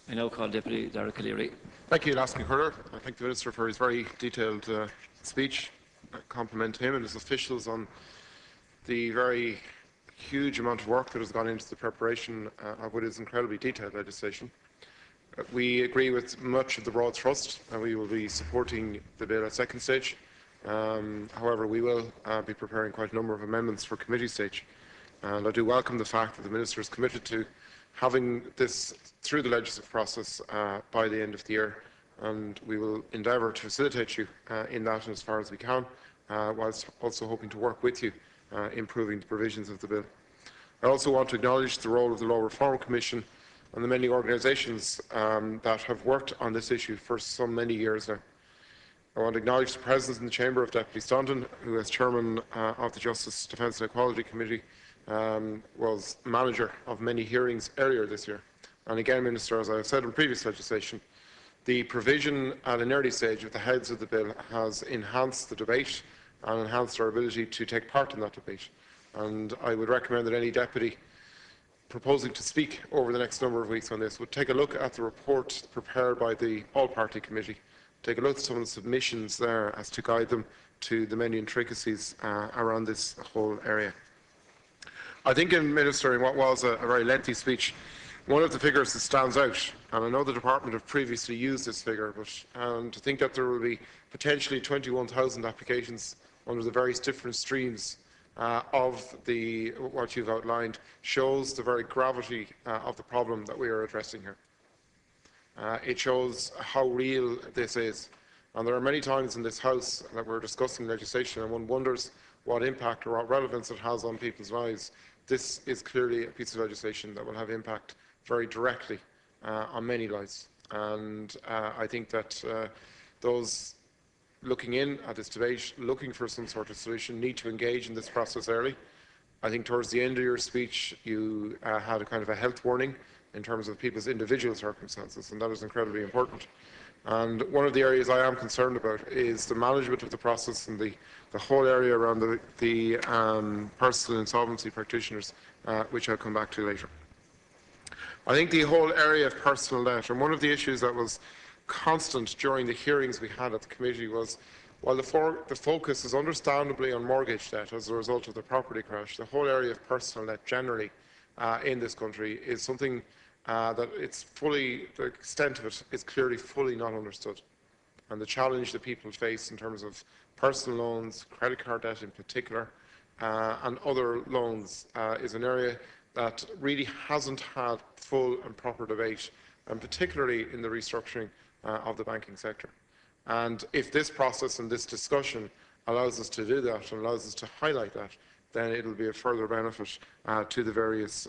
I now call Deputy Dara Calleary. Thank you, Lasky Curler. I thank the Minister for his very detailed speech. I compliment him and his officials on the very huge amount of work that has gone into the preparation of what is incredibly detailed legislation. We agree with much of the broad thrust, and we will be supporting the bill at second stage. However, we will be preparing quite a number of amendments for committee stage. And I do welcome the fact that the Minister is committed to having this through the legislative process by the end of the year, and we will endeavour to facilitate you in that as far as we can, whilst also hoping to work with you improving the provisions of the bill. I also want to acknowledge the role of the Law Reform Commission and the many organisations that have worked on this issue for so many years now. I want to acknowledge the presence in the Chamber of Deputy Stondon, who as Chairman of the Justice, Defence and Equality Committee was manager of many hearings earlier this year. And again, Minister, as I have said in previous legislation, the provision at an early stage of the heads of the bill has enhanced the debate and enhanced our ability to take part in that debate. And I would recommend that any deputy proposing to speak over the next number of weeks on this would take a look at the report prepared by the All-Party Committee, take a look at some of the submissions there as to guide them to the many intricacies around this whole area. I think in ministering what was a very lengthy speech, one of the figures that stands out, and I know the Department have previously used this figure, but to think that there will be potentially 21,000 applications under the various different streams of what you've outlined shows the very gravity of the problem that we are addressing here. It shows how real this is. And there are many times in this House that we're discussing legislation and one wonders what impact or what relevance it has on people's lives. This is clearly a piece of legislation that will have impact very directly on many lives. And I think that those looking in at this debate, looking for some sort of solution, need to engage in this process early. I think towards the end of your speech, you had a kind of a health warning in terms of people's individual circumstances, and that is incredibly important. And one of the areas I am concerned about is the management of the process and the whole area around the personal insolvency practitioners, which I'll come back to later. I think the whole area of personal debt, and one of the issues that was constant during the hearings we had at the committee was, while the focus is understandably on mortgage debt as a result of the property crash, the whole area of personal debt generally in this country is something that the extent of it is clearly fully not understood. And the challenge that people face in terms of personal loans, credit card debt in particular, and other loans is an area that really hasn't had full and proper debate, and particularly in the restructuring of the banking sector. And if this process and this discussion allows us to do that and allows us to highlight that, then it will be a further benefit to the various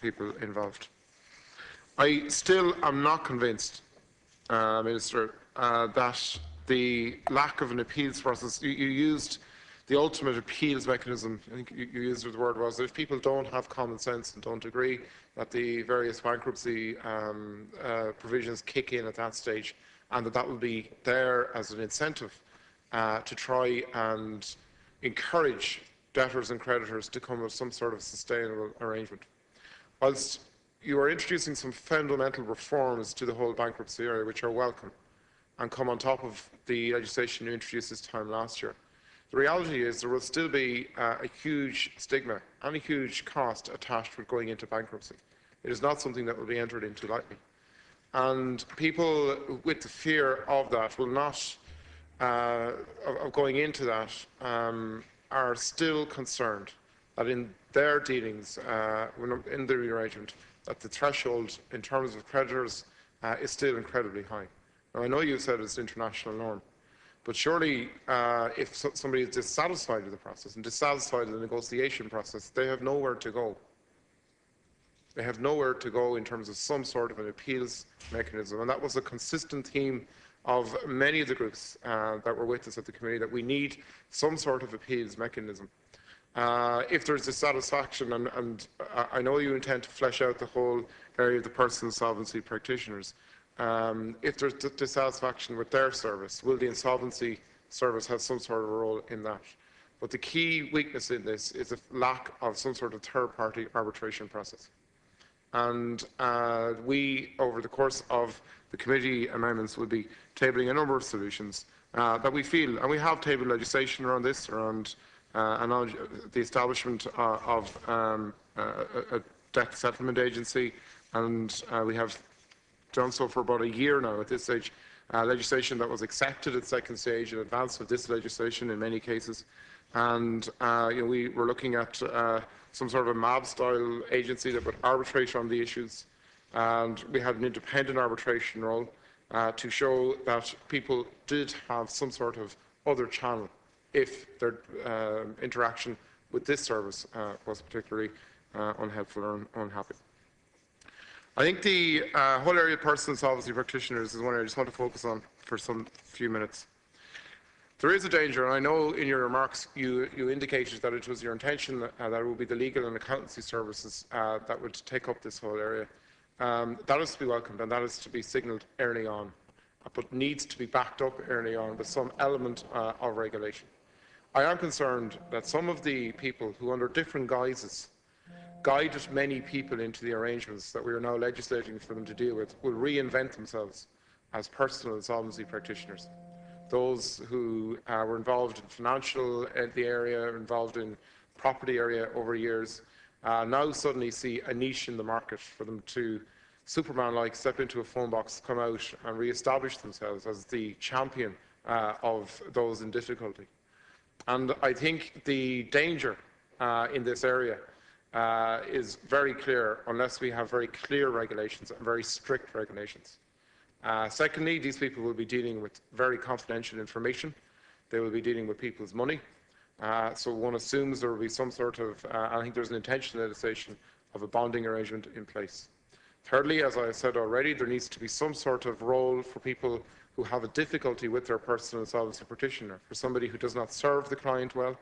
people involved. I still am not convinced, Minister, that the lack of an appeals process, you used the ultimate appeals mechanism, I think you used the word was, that if people don't have common sense and don't agree that the various bankruptcy provisions kick in at that stage, and that will be there as an incentive to try and encourage debtors and creditors to come with some sort of sustainable arrangement. Whilst you are introducing some fundamental reforms to the whole bankruptcy area, which are welcome, and come on top of the legislation you introduced this time last year, the reality is there will still be a huge stigma and a huge cost attached with going into bankruptcy. It is not something that will be entered into lightly. And people with the fear of that will not, of going into that, are still concerned that in their dealings, in the arrangement, that the threshold in terms of creditors is still incredibly high. Now, I know you said it's an international norm, but surely if somebody is dissatisfied with the process and dissatisfied with the negotiation process, they have nowhere to go. They have nowhere to go in terms of some sort of an appeals mechanism. And that was a consistent theme of many of the groups that were with us at the committee, that we need some sort of appeals mechanism. If there's dissatisfaction, and I know you intend to flesh out the whole area of the personal insolvency practitioners, if there's dissatisfaction with their service, will the insolvency service have some sort of a role in that? But the key weakness in this is a lack of some sort of third-party arbitration process. And we, over the course of the committee amendments, will be tabling a number of solutions that we feel, and we have tabled legislation around this, around the establishment of a debt settlement agency, and we have done so for about a year now at this stage. Legislation that was accepted at second stage in advance of this legislation in many cases. And we were looking at some sort of a MAB-style agency that would arbitrate on the issues. And we had an independent arbitration role to show that people did have some sort of other channel if their interaction with this service was particularly unhelpful or unhappy. I think the whole area of personal insolvency practitioners is one I just want to focus on for some few minutes. There is a danger, and I know in your remarks you indicated that it was your intention that it would be the legal and accountancy services that would take up this whole area. That is to be welcomed, and that is to be signalled early on, but needs to be backed up early on with some element of regulation. I am concerned that some of the people who, under different guises, guided many people into the arrangements that we are now legislating for them to deal with will reinvent themselves as personal insolvency practitioners. Those who were involved in financial the area, involved in property area over years, now suddenly see a niche in the market for them to, Superman-like, step into a phone box, come out and re-establish themselves as the champion of those in difficulty. And I think the danger in this area is very clear unless we have very clear regulations and very strict regulations. Secondly, these people will be dealing with very confidential information. They will be dealing with people's money. So one assumes there will be some sort of, I think there's an intentionalization of a bonding arrangement in place. Thirdly, as I said already, there needs to be some sort of role for people who have a difficulty with their personal insolvency practitioner, for somebody who does not serve the client well.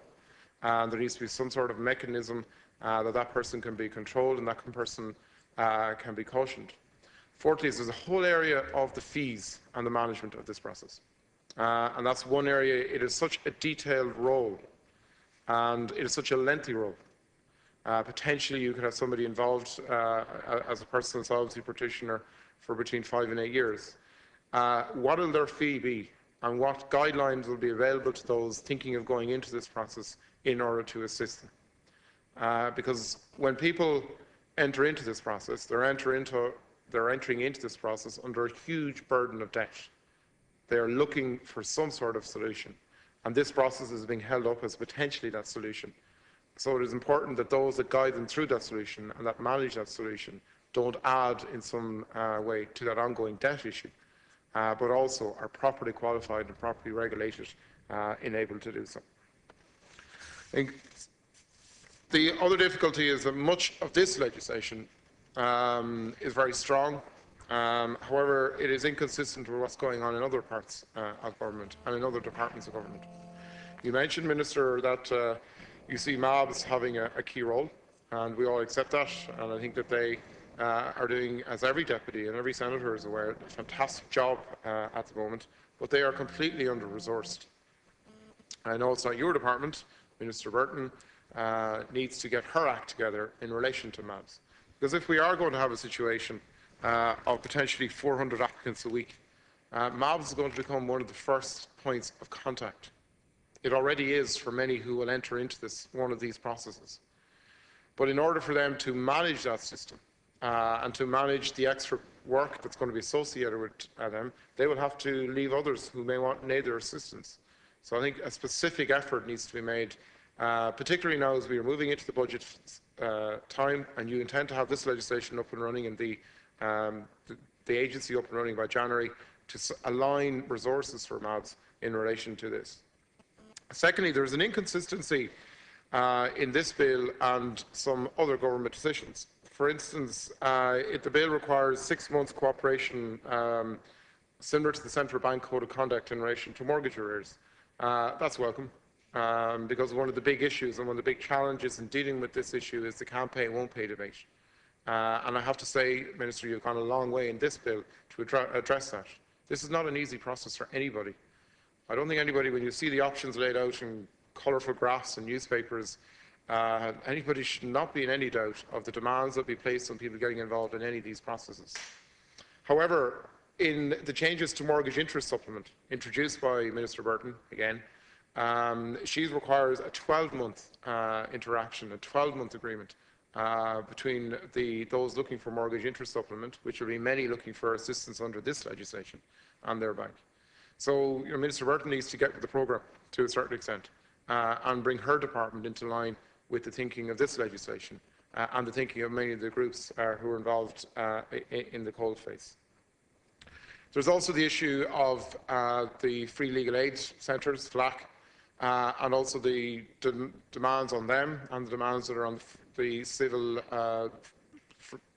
And there needs to be some sort of mechanism that person can be controlled and that person can be cautioned. Fourthly, there's a whole area of the fees and the management of this process. And that's one area. It is such a detailed role and it is such a lengthy role. Potentially you could have somebody involved as a personal insolvency practitioner for between 5 and 8 years. What will their fee be, and what guidelines will be available to those thinking of going into this process in order to assist them? Because when people enter into this process, they're entering into this process under a huge burden of debt. They are looking for some sort of solution, and this process is being held up as potentially that solution. So it is important that those that guide them through that solution and that manage that solution don't add in some way to that ongoing debt issue, but also are properly qualified and properly regulated and able to do so. I think the other difficulty is that much of this legislation is very strong. However, it is inconsistent with what's going on in other parts of government and in other departments of government. You mentioned, Minister, that you see MABs having a key role, and we all accept that, and I think that they are doing, as every deputy and every senator is aware, a fantastic job at the moment, but they are completely under-resourced. I know it's not your department. Minister Burton needs to get her act together in relation to MABs. Because if we are going to have a situation of potentially 400 applicants a week, MABs is going to become one of the first points of contact. It already is for many who will enter into one of these processes. But in order for them to manage that system and to manage the extra work that's going to be associated with them, they will have to leave others who may need their assistance. So I think a specific effort needs to be made, particularly now as we are moving into the budget time, and you intend to have this legislation up and running and the agency up and running by January, to align resources for MABs in relation to this. Secondly, there is an inconsistency in this bill and some other government decisions. For instance, the bill requires 6 months cooperation, similar to the Central Bank Code of Conduct in relation to mortgage arrears. That's welcome, because one of the big issues and one of the big challenges in dealing with this issue is the can't pay, won't pay debate. And I have to say, Minister, you've gone a long way in this bill to address that. This is not an easy process for anybody. I don't think anybody, when you see the options laid out in colourful graphs and newspapers, Anybody should not be in any doubt of the demands that will be placed on people getting involved in any of these processes. However, in the changes to mortgage interest supplement introduced by Minister Burton, again, she requires a 12-month interaction, a 12-month agreement between those looking for mortgage interest supplement, which will be many looking for assistance under this legislation, and their bank. So Minister Burton needs to get with the programme to a certain extent and bring her department into line with the thinking of this legislation and the thinking of many of the groups who are involved in the coalface. There's also the issue of the free legal aid centres, FLAC, and also the demands on them and the demands that are on the civil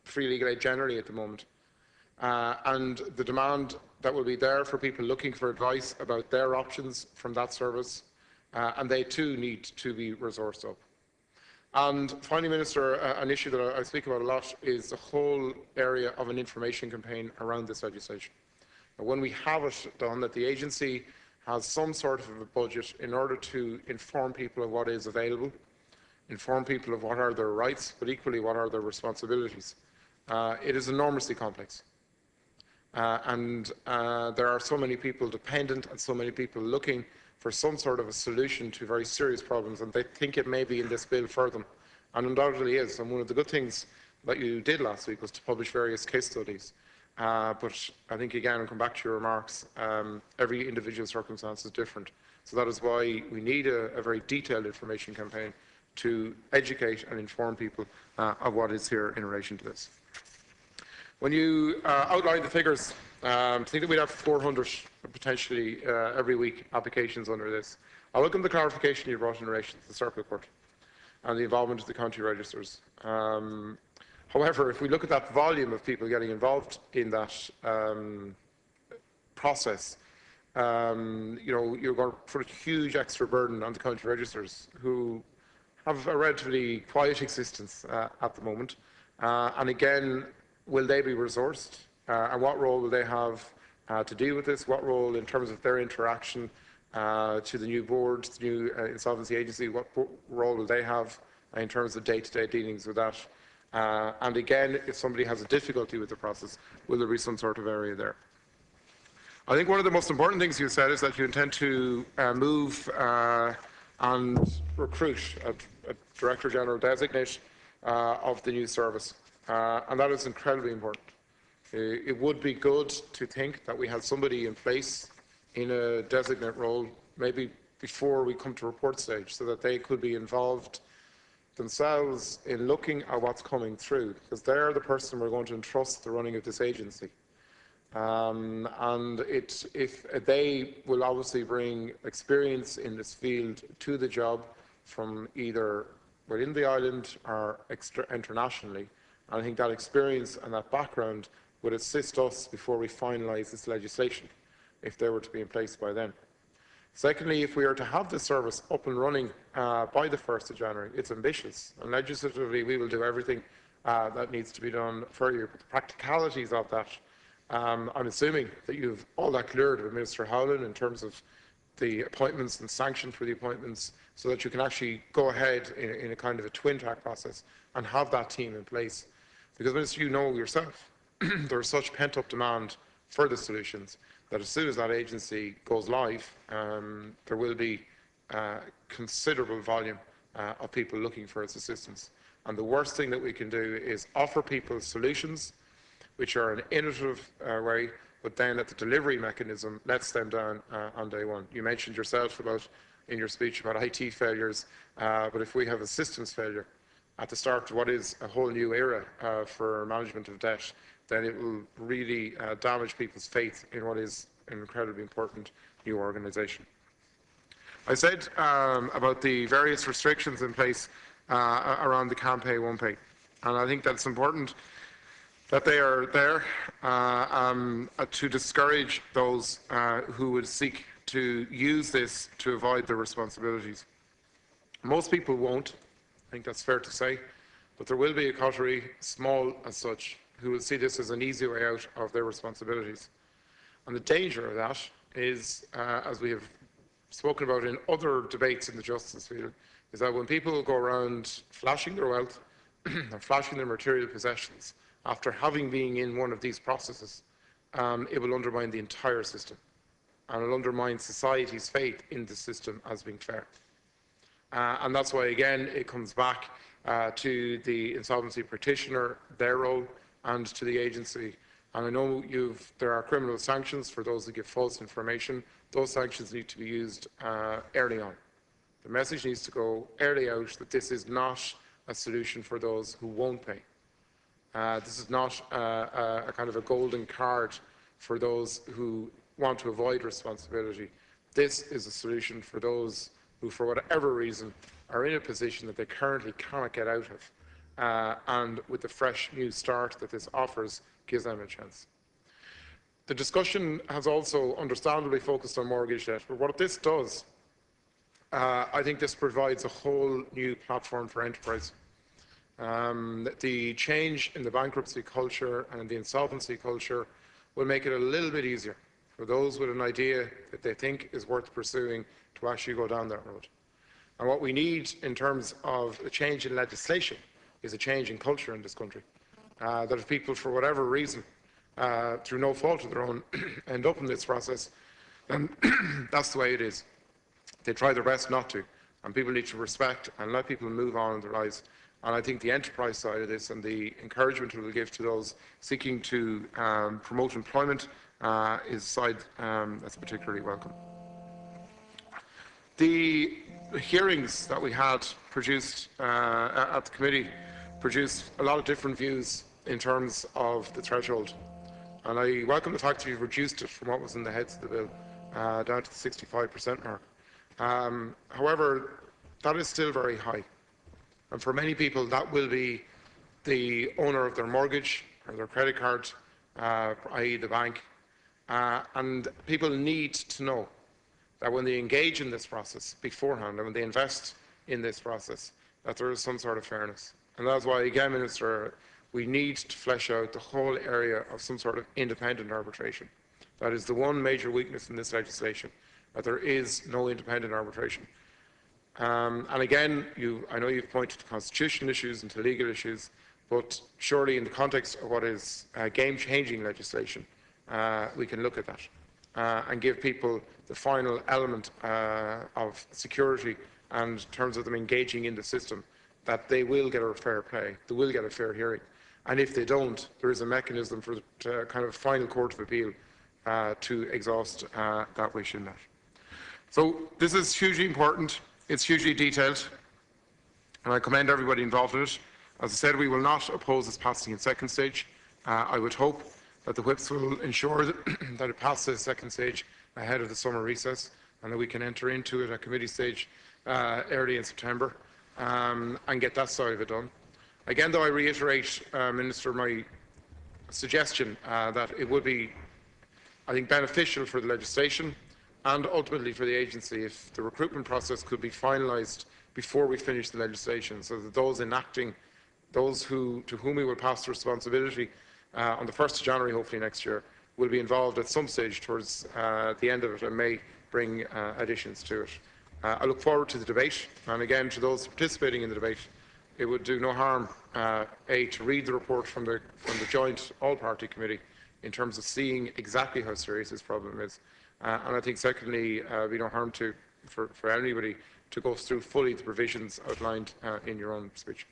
free legal aid generally at the moment. And the demand that will be there for people looking for advice about their options from that service, and they too need to be resourced up. And finally, Minister, an issue that I speak about a lot is the whole area of an information campaign around this legislation. When we have it done, that the agency has some sort of a budget in order to inform people of what is available, inform people of what are their rights, but equally what are their responsibilities. It is enormously complex. And there are so many people dependent and so many people looking for some sort of a solution to very serious problems, and they think it may be in this bill for them, and undoubtedly is. And one of the good things that you did last week was to publish various case studies. But I think, again, I'll come back to your remarks, every individual circumstance is different. So that is why we need a very detailed information campaign to educate and inform people of what is here in relation to this. When you outline the figures, I think that we'd have 400 potentially every week applications under this. I welcome the clarification you brought in relation to the circuit court and the involvement of the county registers. However, if we look at that volume of people getting involved in that process, you're going to put a huge extra burden on the county registers, who have a relatively quiet existence at the moment. And again, will they be resourced? And what role will they have to deal with this? What role, in terms of their interaction to the new board, the new Insolvency Agency, what role will they have in terms of day-to-day dealings with that? And again, if somebody has a difficulty with the process, will there be some sort of area there? I think one of the most important things you said is that you intend to move and recruit a Director General designate of the new service, and that is incredibly important. It would be good to think that we had somebody in place in a designate role, maybe before we come to report stage, so that they could be involved themselves in looking at what's coming through, because they're the person we're going to entrust the running of this agency. And if they will obviously bring experience in this field to the job from either within the island or internationally. And I think that experience and that background would assist us before we finalise this legislation, if they were to be in place by then. Secondly, if we are to have this service up and running by the 1st of January, it's ambitious, and legislatively we will do everything that needs to be done for you. But the practicalities of that, I'm assuming that you've all that cleared with Minister Howland in terms of the appointments and sanction for the appointments, so that you can actually go ahead in a kind of a twin-track process and have that team in place. Because, Minister, you know yourself, there is such pent-up demand for the solutions that as soon as that agency goes live, there will be considerable volume of people looking for its assistance. And the worst thing that we can do is offer people solutions which are an innovative way, but then at the delivery mechanism lets them down on day one. You mentioned yourself in your speech about IT failures, but if we have a systems failure at the start of what is a whole new era for management of debt, then it will really damage people's faith in what is an incredibly important new organisation. I said about the various restrictions in place around the Can Pay, Won't Pay, and I think that's important that they are there to discourage those who would seek to use this to avoid their responsibilities. Most people won't, I think that's fair to say, but there will be a coterie, small as such, who will see this as an easy way out of their responsibilities. And the danger of that is, as we have spoken about in other debates in the justice field, is that when people go around flashing their wealth and flashing their material possessions after having been in one of these processes, it will undermine the entire system, and it will undermine society's faith in the system as being fair. And that's why, again, it comes back to the insolvency practitioner, their role, and to the agency. And I know there are criminal sanctions for those who give false information. Those sanctions need to be used early on. The message needs to go early out that this is not a solution for those who won't pay. This is not a kind of a golden card for those who want to avoid responsibility. This is a solution for those who, for whatever reason, are in a position that they currently cannot get out of. And with the fresh new start that this offers, gives them a chance. The discussion has also understandably focused on mortgage debt, but what this does, I think this provides a whole new platform for enterprise. The change in the bankruptcy culture and the insolvency culture will make it a little bit easier for those with an idea that they think is worth pursuing to actually go down that road. And what we need in terms of a change in legislation is a change in culture in this country. That if people, for whatever reason, through no fault of their own, end up in this process, then that's the way it is. They try their best not to, and people need to respect and let people move on in their lives. And I think the enterprise side of this and the encouragement it will give to those seeking to promote employment is a side that's particularly welcome. The hearings that we had produced at the committee produced a lot of different views in terms of the threshold. And I welcome the fact that you've reduced it from what was in the heads of the bill down to the 65% mark. However, that is still very high. And for many people, that will be the owner of their mortgage or their credit card, i.e. the bank. And people need to know that when they engage in this process beforehand and when they invest in this process, that there is some sort of fairness. And that's why, again, Minister, we need to flesh out the whole area of some sort of independent arbitration. That is the one major weakness in this legislation, that there is no independent arbitration. And again, I know you've pointed to constitutional issues and to legal issues, but surely in the context of what is game-changing legislation, we can look at that and give people the final element of security and in terms of them engaging in the system, that they will get a fair play, they will get a fair hearing. And if they don't, there is a mechanism for the kind of final court of appeal to exhaust that wish in that. So this is hugely important. It's hugely detailed, and I commend everybody involved in it. As I said, we will not oppose its passing in second stage. I would hope that the whips will ensure that it passes second stage ahead of the summer recess, and that we can enter into it at committee stage early in September and get that side of it done. Again, though, I reiterate, Minister, my suggestion that it would be, I think, beneficial for the legislation and ultimately for the agency if the recruitment process could be finalised before we finish the legislation, so that those enacting, those to whom we will pass the responsibility on the 1st of January, hopefully next year, will be involved at some stage towards the end of it and may bring additions to it. I look forward to the debate, and again, to those participating in the debate, it would do no harm, to read the report from the joint all-party committee in terms of seeing exactly how serious this problem is. And I think, secondly, be no harm for anybody to go through fully the provisions outlined in your own speech.